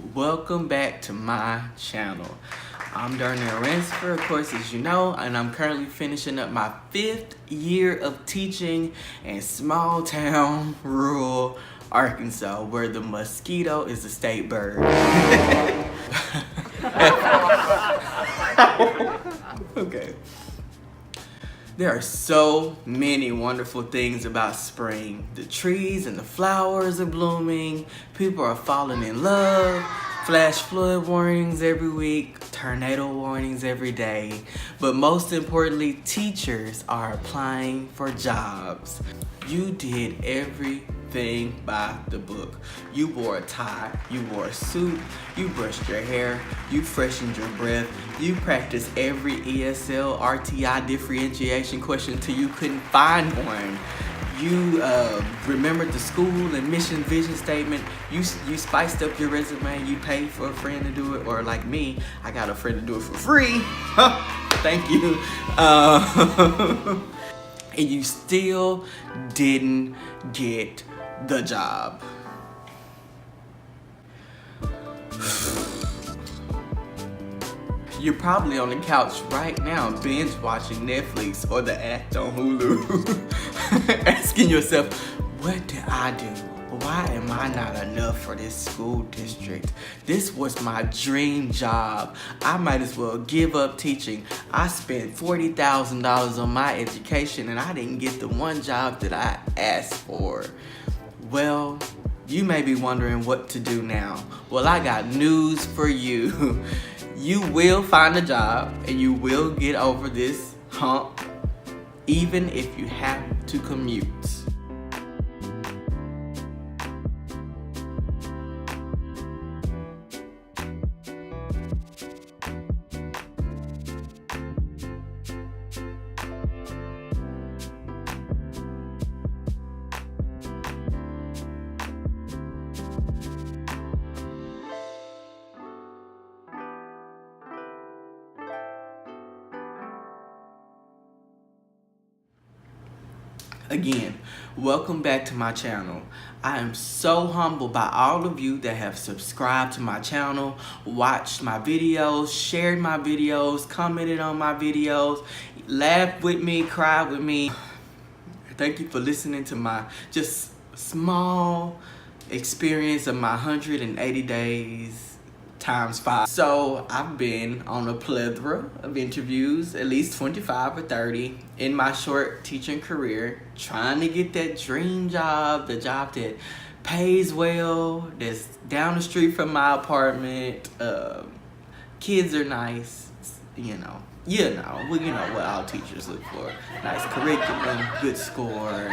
Welcome back to my channel. I'm Darnell Ransford, of course, as you know, and I'm currently finishing up my 5th year of teaching in small town, rural Arkansas, where the mosquito is the state bird. Okay. There are so many wonderful things about spring. The trees and the flowers are blooming. People are falling in love. Flash flood warnings every week. Tornado warnings every day. But most importantly, teachers are applying for jobs. You did everything by the book. You wore a tie, you wore a suit, you brushed your hair, you freshened your breath, you practiced every ESL RTI differentiation question till you couldn't find one. You remembered the school and mission vision statement. You spiced up your resume. You paid for a friend to do it, or like me, I got a friend to do it for free. Thank you. And you still didn't get the job. You're probably on the couch right now binge watching Netflix or the act on Hulu, asking yourself, what did I do? Why am I not enough for this school district? This was my dream job. I might as well give up teaching. I spent $40,000 on my education and I didn't get the one job that I asked for. Well, you may be wondering what to do now. Well, I got news for you. You will find a job and you will get over this hump, even if you have to commute. Again, welcome back to my channel. I am so humbled by all of you that have subscribed to my channel, watched my videos, shared my videos, commented on my videos, laughed with me, cried with me. Thank you for listening to my just small experience of my 180 days times 5. So I've been on a plethora of interviews, at least 25 or 30 in my short teaching career, trying to get that dream job, the job that pays well, that's down the street from my apartment. Kids are nice, you know what all teachers look for. Nice curriculum, good score,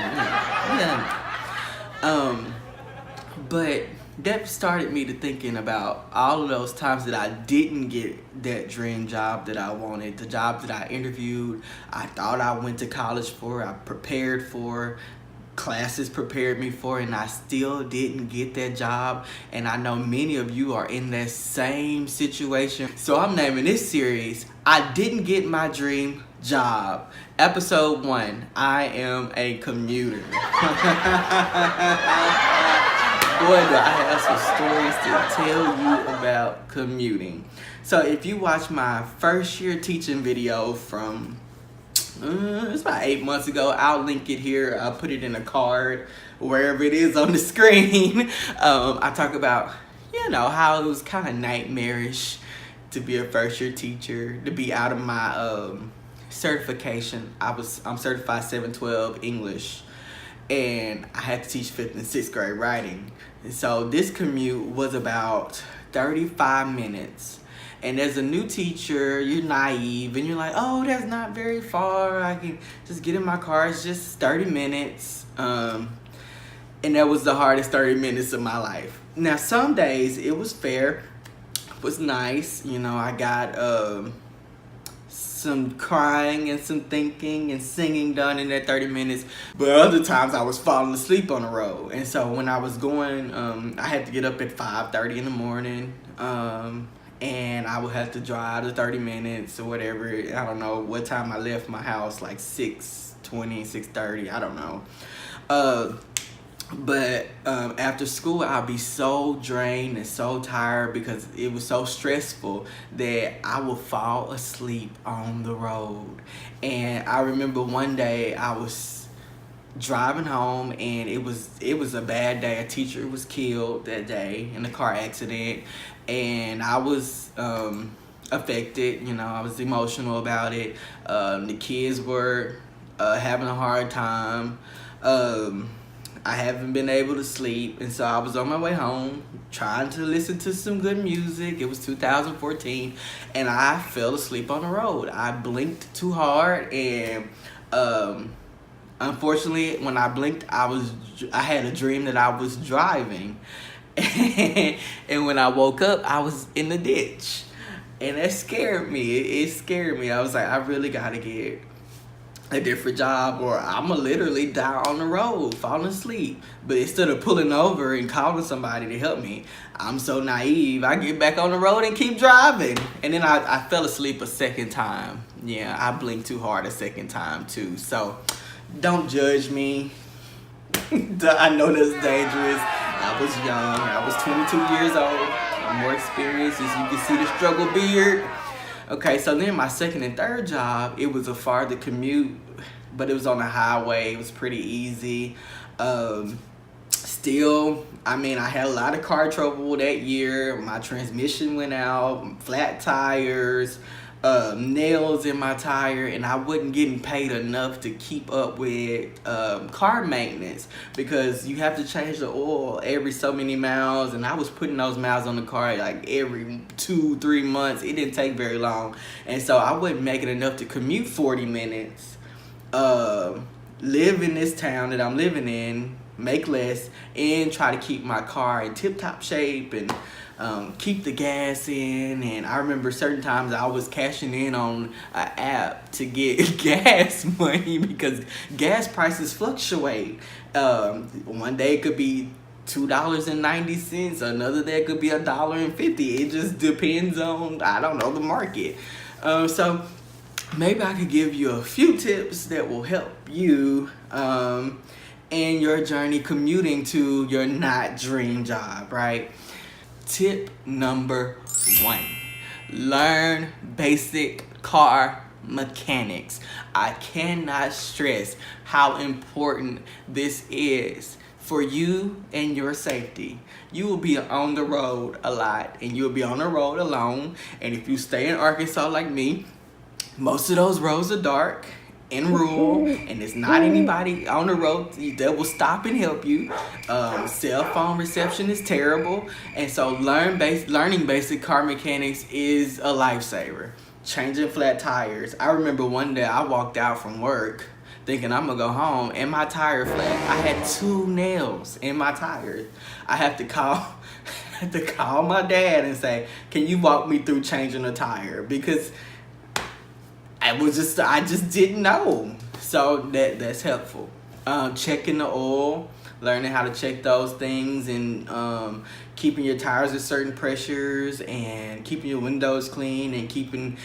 but that started me to thinking about all of those times that I didn't get that dream job that I wanted, the job that I interviewed, I thought I went to college for, I prepared for, classes prepared me for, and I still didn't get that job. And I know many of you are in that same situation. So I'm naming this series, I Didn't Get My Dream Job. Episode 1, I Am a Commuter. Boy, do I have some stories to tell you about commuting. So if you watch my first year teaching video from, it's about 8 months ago, I'll link it here. I'll put it in a card, wherever it is on the screen. I talk about, how it was kind of nightmarish to be a first year teacher, to be out of my certification. I'm certified 712 English. And I had to teach 5th and 6th grade writing. And so this commute was about 35 minutes. And as a new teacher, you're naive and you're like, oh, that's not very far. I can just get in my car. It's just 30 minutes. And that was the hardest 30 minutes of my life. Now, some days it was fair. It was nice. I got some crying and some thinking and singing done in that 30 minutes, but other times I was falling asleep on the road. And so when I was going, I had to get up at 5:30 in the morning, and I would have to drive the 30 minutes or whatever. I don't know what time I left my house, like 6:20, 6:30, I don't know. But after school, I'll be so drained and so tired because it was so stressful that I would fall asleep on the road. And I remember one day I was driving home, and it was a bad day. A teacher was killed that day in a car accident, and I was affected. I was emotional about it. The kids were having a hard time. I haven't been able to sleep, and so I was on my way home trying to listen to some good music. It was 2014, and I fell asleep on the road. I blinked too hard, and unfortunately, when I blinked, I had a dream that I was driving, and when I woke up, I was in the ditch, and that scared me. It scared me. I was like, I really gotta get a different job, or I'ma literally die on the road falling asleep. But instead of pulling over and calling somebody to help me, I'm so naive, I get back on the road and keep driving. And then I fell asleep a second time. Yeah, I blinked too hard a second time too. So don't judge me. I know that's dangerous. I was young. I was 22 years old. I'm more experienced, as you can see the struggle beard. Okay, so then my second and third job, it was a farther commute, but it was on the highway. It was pretty easy. Still, I had a lot of car trouble that year. My transmission went out, flat tires, nails in my tire, and I wasn't getting paid enough to keep up with car maintenance, because you have to change the oil every so many miles, and I was putting those miles on the car like every 2-3 months. It didn't take very long, and so I wasn't making enough to commute 40 minutes, live in this town that I'm living in, make less, and try to keep my car in tip-top shape, and keep the gas in. And I remember certain times I was cashing in on an app to get gas money, because gas prices fluctuate. One day it could be $2.90, another day it could be $1.50. It just depends on, I don't know, the market. So maybe I could give you a few tips that will help you in your journey commuting to your not dream job, right? Tip number 1, learn basic car mechanics. I cannot stress how important this is for you and your safety. You will be on the road a lot, and you'll be on the road alone. And if you stay in Arkansas like me, most of those roads are dark and rural, and there's not anybody on the road that will stop and help you. Cell phone reception is terrible, and so learning basic car mechanics is a lifesaver. Changing flat tires. I remember one day I walked out from work thinking I'm gonna go home, and my tire flat. I had 2 nails in my tires. I had to call my dad and say, "Can you walk me through changing a tire?" Because I just didn't know. So that's helpful. Checking the oil, learning how to check those things, and keeping your tires at certain pressures, and keeping your windows clean, and keeping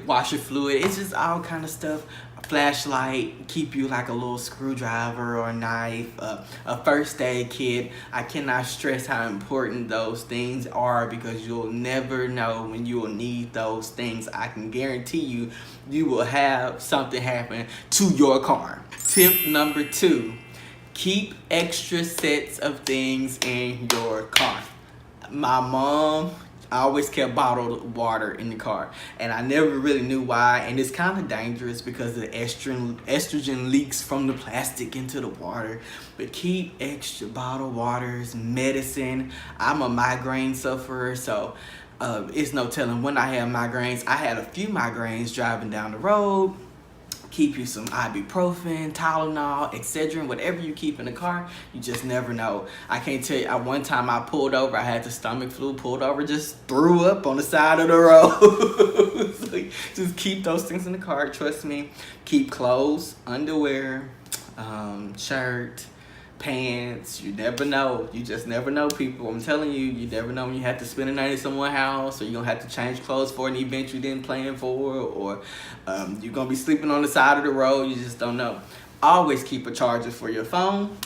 washer fluid. It's just all kind of stuff. A flashlight, keep you like a little screwdriver or a knife, a first aid kit. I cannot stress how important those things are, because you'll never know when you will need those things. I can guarantee you will have something happen to your car. Tip number 2, keep extra sets of things in your car. My mom always kept bottled water in the car, and I never really knew why. And it's kind of dangerous because the estrogen leaks from the plastic into the water. But keep extra bottled waters, medicine. I'm a migraine sufferer, so it's no telling when I have migraines. I had a few migraines driving down the road. Keep you some ibuprofen, Tylenol, Excedrin, whatever you keep in the car. You just never know. I can't tell you, one time I pulled over, I had the stomach flu, pulled over, just threw up on the side of the road. So just keep those things in the car, trust me. Keep clothes, underwear, shirt, pants. You never know. You just never know, people. I'm telling you, you never know when you have to spend a night at someone's house, or you're going to have to change clothes for an event you didn't plan for, or you're going to be sleeping on the side of the road. You just don't know. Always keep a charger for your phone.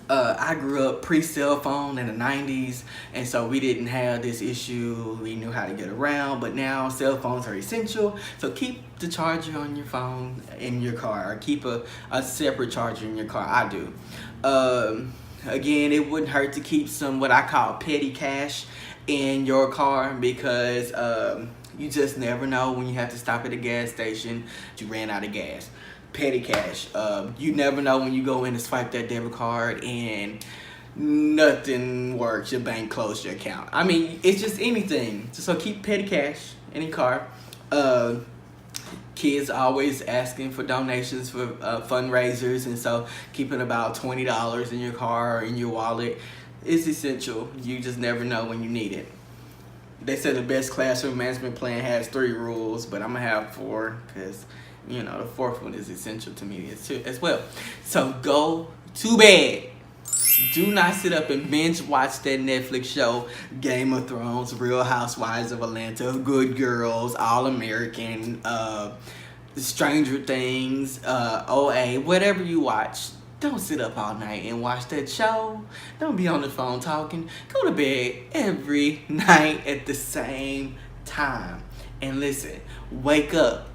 I grew up pre-cell phone in the 90s, and so we didn't have this issue. We knew how to get around, but now cell phones are essential. So keep the charger on your phone in your car, or keep a separate charger in your car. I do. Again, it wouldn't hurt to keep some what I call petty cash in your car, because you just never know when you have to stop at a gas station, you ran out of gas. Petty cash. You never know when you go in to swipe that debit card and nothing works. Your bank closed your account. I mean, it's just anything. So keep petty cash in your car. Kids always asking for donations for fundraisers, and so keeping about $20 in your car or in your wallet is essential. You just never know when you need it. They said the best classroom management plan has 3 rules, but I'm gonna have 4 because, you know, the 4th one is essential to me as well. So go to bed. Do not sit up and binge watch that Netflix show, Game of Thrones, Real Housewives of Atlanta, Good Girls, All American, Stranger Things, OA, whatever you watch. Don't sit up all night and watch that show. Don't be on the phone talking. Go to bed every night at the same time. And listen, wake up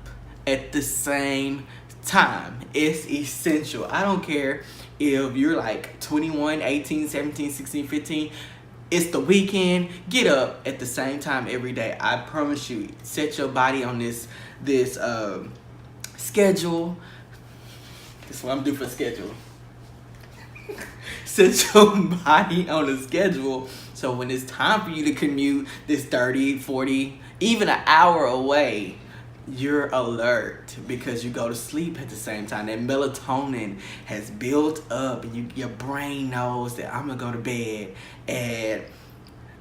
at the same time. It's essential. I don't care if you're like 21, 18, 17, 16, 15. It's the weekend. Get up at the same time every day. I promise you. Set your body on this schedule. That's what I'm doing for schedule. Set your body on a schedule, so when it's time for you to commute this 30, 40, even an hour away, you're alert, because you go to sleep at the same time. That melatonin has built up, and your brain knows that I'm gonna go to bed at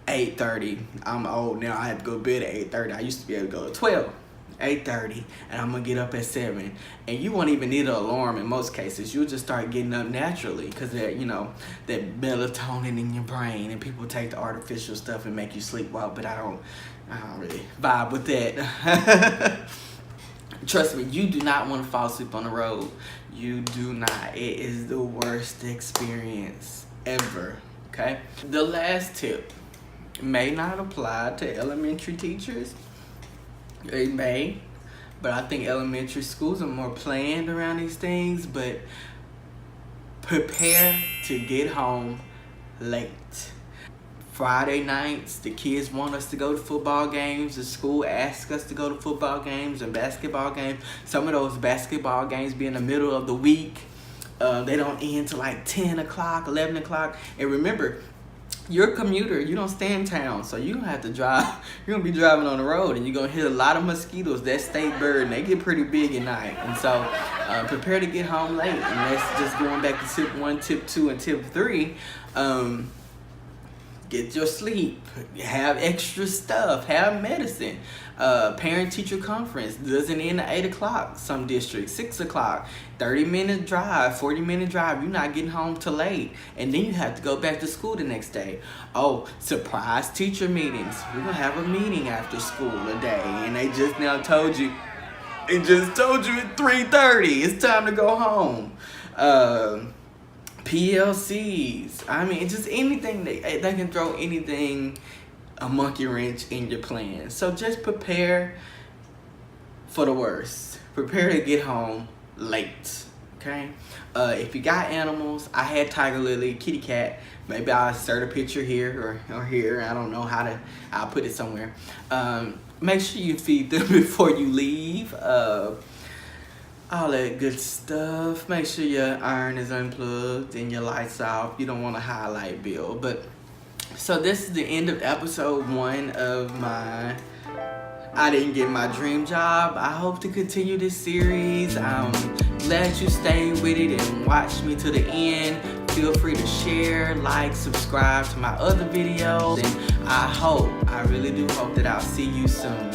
8:30. I'm old now. I have to go to bed at 8:30. I used to be able to go to 12. 8:30, and I'm gonna get up at 7, and you won't even need an alarm in most cases. You'll just start getting up naturally, because that, you know, that melatonin in your brain. And people take the artificial stuff and make you sleep well, but I don't really vibe with that. Trust me, you do not want to fall asleep on the road. You do not. It is the worst experience ever. Okay. The last tip may not apply to elementary teachers. It may, but I think elementary schools are more planned around these things. But prepare to get home late. Friday nights, the kids want us to go to football games. The school asks us to go to football games and basketball games. Some of those basketball games be in the middle of the week. They don't end till like 10 o'clock, 11 o'clock. And remember, you're a commuter. You don't stay in town, so you don't have to drive. You're gonna be driving on the road, and you're gonna hit a lot of mosquitoes. That state bird, and they get pretty big at night. And so prepare to get home late. And that's just going back to tip 1, tip 2, and tip 3. Get your sleep, have extra stuff, have medicine. Parent-teacher conference doesn't end at 8 o'clock, some districts, 6 o'clock, 30-minute drive, 40-minute drive. You're not getting home till late, and then you have to go back to school the next day. Oh, surprise teacher meetings. We're gonna have a meeting after school today, and they just now told you, at 3:30, it's time to go home. PLCs. I mean, just anything. They can throw anything, a monkey wrench in your plan. So just prepare for the worst. Prepare to get home late. Okay? If you got animals, I had Tiger Lily, kitty cat. Maybe I'll insert a picture here or here. I don't know how to. I'll put it somewhere. Make sure you feed them before you leave. All that good stuff. Make sure your iron is unplugged and your lights off. You don't want a highlight bill. But so this is the end of episode 1 of my I didn't get my dream job. I hope to continue this series. I'm glad you stayed with it and watched me to the end. Feel free to share, like, subscribe to my other videos. And I really do hope that I'll see you soon.